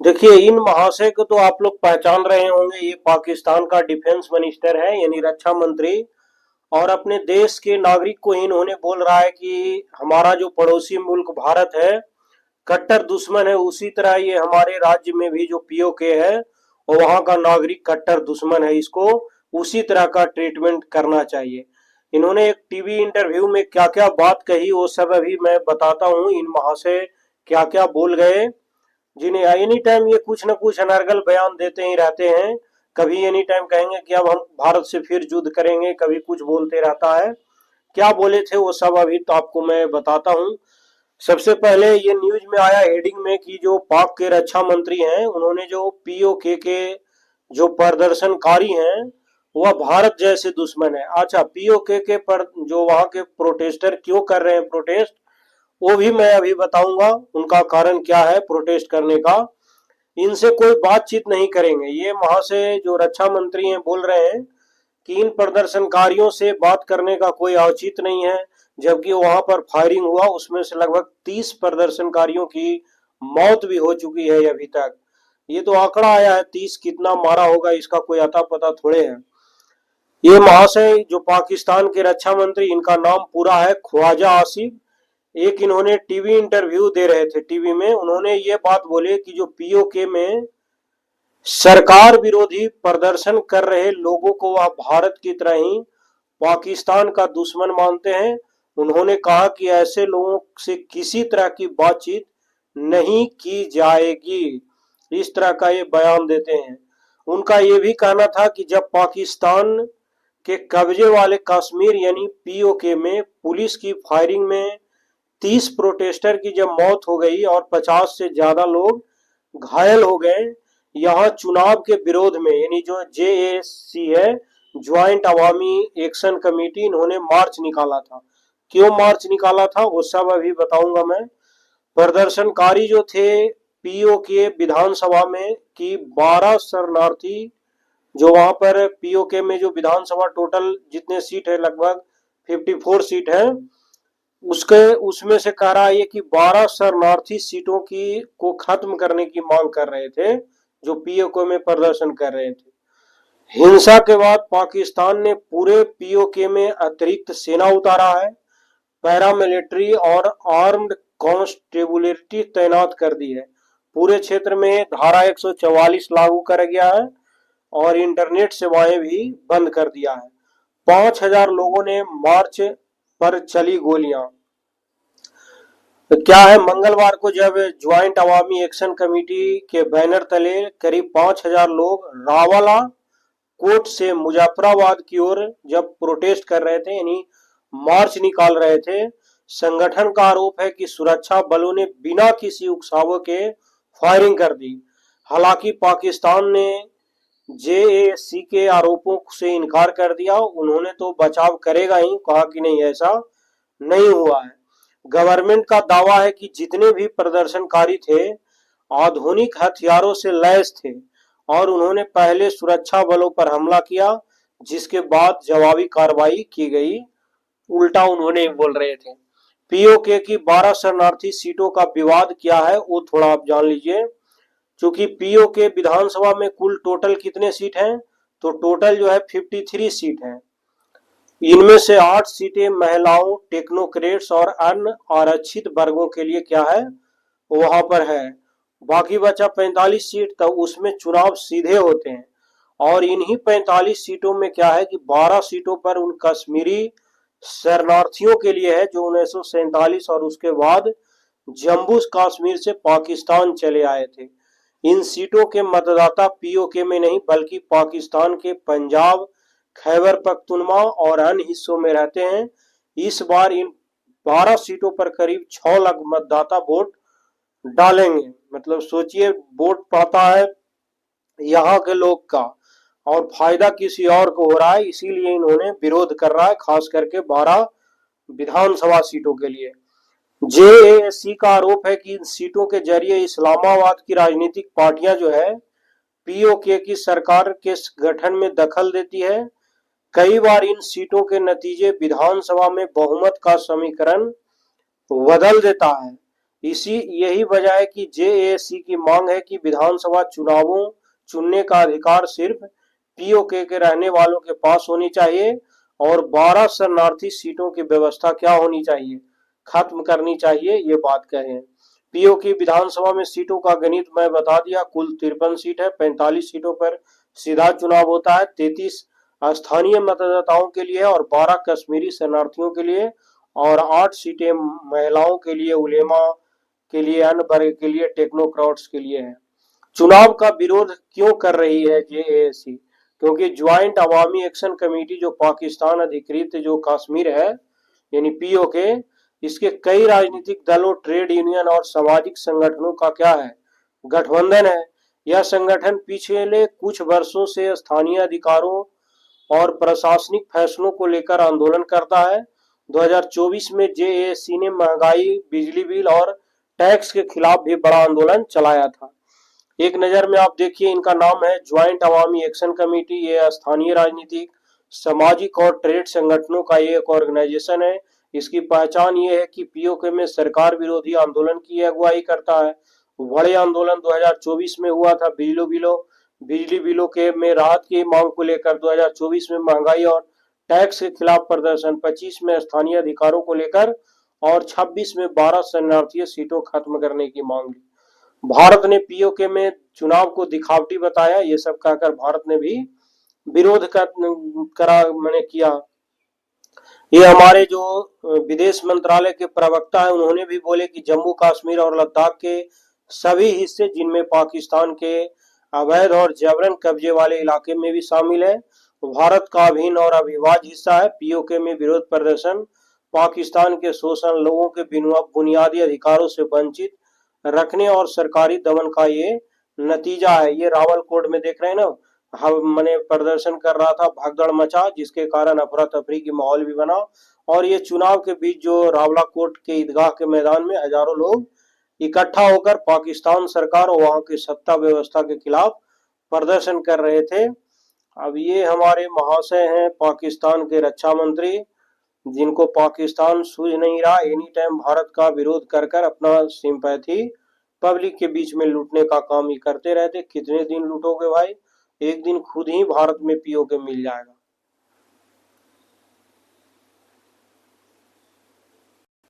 देखिए, इन महाशय को तो आप लोग पहचान रहे होंगे। ये पाकिस्तान का डिफेंस मिनिस्टर है, यानी रक्षा मंत्री। और अपने देश के नागरिक को इन्होंने बोल रहा है कि हमारा जो पड़ोसी मुल्क भारत है कट्टर दुश्मन है। उसी तरह ये हमारे राज्य में भी जो पीओके है और वहां का नागरिक कट्टर दुश्मन है, इसको उसी तरह का ट्रीटमेंट करना चाहिए। इन्होंने एक टीवी इंटरव्यू में क्या क्या बात कही वो सब अभी मैं बताता हूँ। इन महाशय क्या क्या बोल गए, जिन्हें एनी टाइम ये कुछ न कुछ अनर्गल बयान देते ही रहते हैं। कभी एनी टाइम कहेंगे कि अब हम भारत से फिर युद्ध करेंगे, कभी कुछ बोलते रहता है। क्या बोले थे वो सब अभी तो आपको मैं बताता हूँ। सबसे पहले ये न्यूज में आया हेडिंग में कि जो पाक के रक्षा मंत्री हैं उन्होंने जो पीओके के जो प्रदर्शनकारी हैं वह भारत जैसे दुश्मन है। अच्छा, पीओके के पर जो वहां के प्रोटेस्टर क्यों कर रहे हैं प्रोटेस्ट, वो भी मैं अभी बताऊंगा। उनका कारण क्या है प्रोटेस्ट करने का। इनसे कोई बातचीत नहीं करेंगे। ये महाशय जो रक्षा मंत्री हैं बोल रहे हैं कि इन प्रदर्शनकारियों से बात करने का कोई औचित्य नहीं है। जबकि वहां पर फायरिंग हुआ, उसमें से लगभग 30 प्रदर्शनकारियों की मौत भी हो चुकी है अभी तक। ये तो आंकड़ा आया है, 30 कितना मारा होगा इसका कोई अता पता थोड़े है। ये महाशय जो पाकिस्तान के रक्षा मंत्री, इनका नाम पूरा है ख्वाजा आसिफ। एक इन्होंने टीवी इंटरव्यू दे रहे थे, टीवी में उन्होंने ये बात बोले कि जो पीओके में सरकार विरोधी प्रदर्शन कर रहे लोगों को वह भारत की तरह ही पाकिस्तान का दुश्मन मानते हैं। उन्होंने कहा कि ऐसे लोगों से किसी तरह की बातचीत नहीं की जाएगी। इस तरह का ये बयान देते हैं। उनका ये भी कहना था कि जब पाकिस्तान के कब्जे वाले कश्मीर यानी पीओके में पुलिस की फायरिंग में 30 प्रोटेस्टर की जब मौत हो गई और 50 से ज्यादा लोग घायल हो गए, यहाँ चुनाव के विरोध में यानी जो जेएसी है, ज्वाइंट अवामी एक्शन कमेटी, इन्होंने मार्च निकाला था। क्यों मार्च निकाला था वो सब अभी बताऊंगा मैं। प्रदर्शनकारी जो थे पीओके विधानसभा में कि 12 शरणार्थी, जो वहां पर पीओके में जो विधानसभा टोटल जितने सीट है लगभग 54 सीट है, उसके उसमें से कह रहा है कि 12 शरणार्थी सीटों की को खत्म करने की मांग कर रहे थे जो पीओके में प्रदर्शन कर रहे थे। हिंसा के बाद पाकिस्तान ने पूरे पीओके में अतिरिक्त सेना उतारा है, पैरामिलिट्री और आर्म्ड कॉन्स्टेबुलरी तैनात कर दी है। पूरे क्षेत्र में धारा 144 लागू कर गया है और इंटरनेट सेवाएं भी बंद कर दिया है। 5000 लोगों ने मार्च पर चली गोलियां। तो क्या है, मंगलवार को जब ज्वाइंट अवामी एक्शन कमेटी के बैनर तले करीब 5000 लोग रावला कोट से मुजफ्फराबाद की ओर जब प्रोटेस्ट कर रहे थे यानी मार्च निकाल रहे थे, संगठन का आरोप है कि सुरक्षा बलों ने बिना किसी उकसावे के फायरिंग कर दी। हालांकि पाकिस्तान ने जेएसी के आरोपों से इनकार कर दिया। उन्होंने तो बचाव करेगा ही, कहा कि नहीं ऐसा नहीं हुआ है। गवर्नमेंट का दावा है कि जितने भी प्रदर्शनकारी थे आधुनिक हथियारों से लैस थे और उन्होंने पहले सुरक्षा बलों पर हमला किया, जिसके बाद जवाबी कार्रवाई की गई। उल्टा उन्होंने बोल रहे थे। पीओके की 12 शरणार्थी सीटों का विवाद क्या है वो थोड़ा आप जान लीजिए। चूंकि पीओके विधानसभा में कुल टोटल कितने सीट हैं, तो टोटल जो है 53 सीट है। इनमें से 8 सीटें महिलाओं, टेक्नोक्रेट्स और अन्य आरक्षित वर्गों के लिए क्या है वहां पर है। बाकी बचा 45 सीट, तो उसमें चुनाव सीधे होते हैं। और इन्हीं 45 सीटों में क्या है कि 12 सीटों पर उन कश्मीरी शरणार्थियों के लिए है जो 1947 और उसके बाद जम्मू कश्मीर से पाकिस्तान चले आए थे। इन सीटों के मतदाता पीओके में नहीं बल्कि पाकिस्तान के पंजाब, खैबर पख्तूनख्वा और अन्य हिस्सों में रहते हैं। इस बार इन 12 सीटों पर करीब 6 लाख मतदाता वोट डालेंगे। मतलब सोचिए, वोट पड़ता है यहाँ के लोग का और फायदा किसी और को हो रहा है, इसीलिए इन्होंने विरोध कर रहा है, खास करके 12 विधानसभा सीटों के लिए। जेएसी का आरोप है कि इन सीटों के जरिए इस्लामाबाद की राजनीतिक पार्टियां जो है पीओके की सरकार के गठन में दखल देती है। कई बार इन सीटों के नतीजे विधानसभा में बहुमत का समीकरण बदल देता है। इसी यही वजह है कि जेएसी की मांग है कि विधानसभा चुनावों चुनने का अधिकार सिर्फ पीओके के रहने वालों के पास होनी चाहिए और 12 शरणार्थी सीटों की व्यवस्था क्या होनी चाहिए, खत्म करनी चाहिए, ये बात कहे। पीओके विधानसभा में सीटों का गणित मैं बता दिया, कुल 53 सीट है, 45 सीटों पर सीधा चुनाव होता है, 33 स्थानीय मतदाताओं के लिए और 12 कश्मीरी शरणार्थियों के लिए और 8 सीटें महिलाओं के लिए, उलेमा के लिए, अन्य वर्ग के लिए, टेक्नोक्रेट्स के लिए है। चुनाव का विरोध क्यों कर रही है जेएसी? क्योंकि ज्वाइंट अवामी एक्शन कमेटी जो पाकिस्तान अधिकृत जो कश्मीर है यानी पीओके, इसके कई राजनीतिक दलों, ट्रेड यूनियन और सामाजिक संगठनों का क्या है, गठबंधन है। यह संगठन पिछले कुछ वर्षों से स्थानीय अधिकारों और प्रशासनिक फैसलों को लेकर आंदोलन करता है। 2024 में जेएसी ने महंगाई, बिजली बिल और टैक्स के खिलाफ भी बड़ा आंदोलन चलाया था। एक नजर में आप देखिए, इनका नाम है ज्वाइंट अवामी एक्शन कमेटी। ये स्थानीय राजनीतिक, सामाजिक और ट्रेड संगठनों का एक ऑर्गेनाइजेशन है। इसकी पहचान ये है कि पीओके में सरकार विरोधी आंदोलन की अगुवाई करता है। बड़े आंदोलन 2024 में हुआ था, बिजली बिलों के में राहत की मांग को लेकर, 2024 में महंगाई और टैक्स के खिलाफ प्रदर्शन, 25 में स्थानीय अधिकारों को लेकर और 26 में 12 शरणार्थी सीटों खत्म करने की मांग। भारत ने पीओके में चुनाव को दिखावटी बताया। ये सब कहकर भारत ने भी विरोध करा मैंने किया। ये हमारे जो विदेश मंत्रालय के प्रवक्ता है, उन्होंने भी बोले कि जम्मू कश्मीर और लद्दाख के सभी हिस्से, जिनमें पाकिस्तान के अवैध और जबरन कब्जे वाले इलाके में भी शामिल है, भारत का अभिन्न और अविभाज्य हिस्सा है। पीओके में विरोध प्रदर्शन पाकिस्तान के शोषण, लोगों के बुनियादी अधिकारों से वंचित रखने और सरकारी दमन का ये नतीजा है। ये रावलकोट में देख रहे हैं ना, हम मैंने प्रदर्शन कर रहा था, भगदड़ मचा, जिसके कारण अफरा तफरी की माहौल भी बना। और ये चुनाव के बीच जो रावलाकोट के ईदगाह के मैदान में हजारों लोग इकट्ठा होकर पाकिस्तान सरकार और वहां की सत्ता व्यवस्था के खिलाफ प्रदर्शन कर रहे थे। अब ये हमारे महाशय हैं पाकिस्तान के रक्षा मंत्री, जिनको पाकिस्तान सूझ नहीं रहा, एनी टाइम भारत का विरोध कर कर अपना सिंपैथी पब्लिक के बीच में लूटने का काम ही करते रहते। कितने दिन लूटोगे भाई, एक दिन खुद ही भारत में पीओके मिल जाएगा।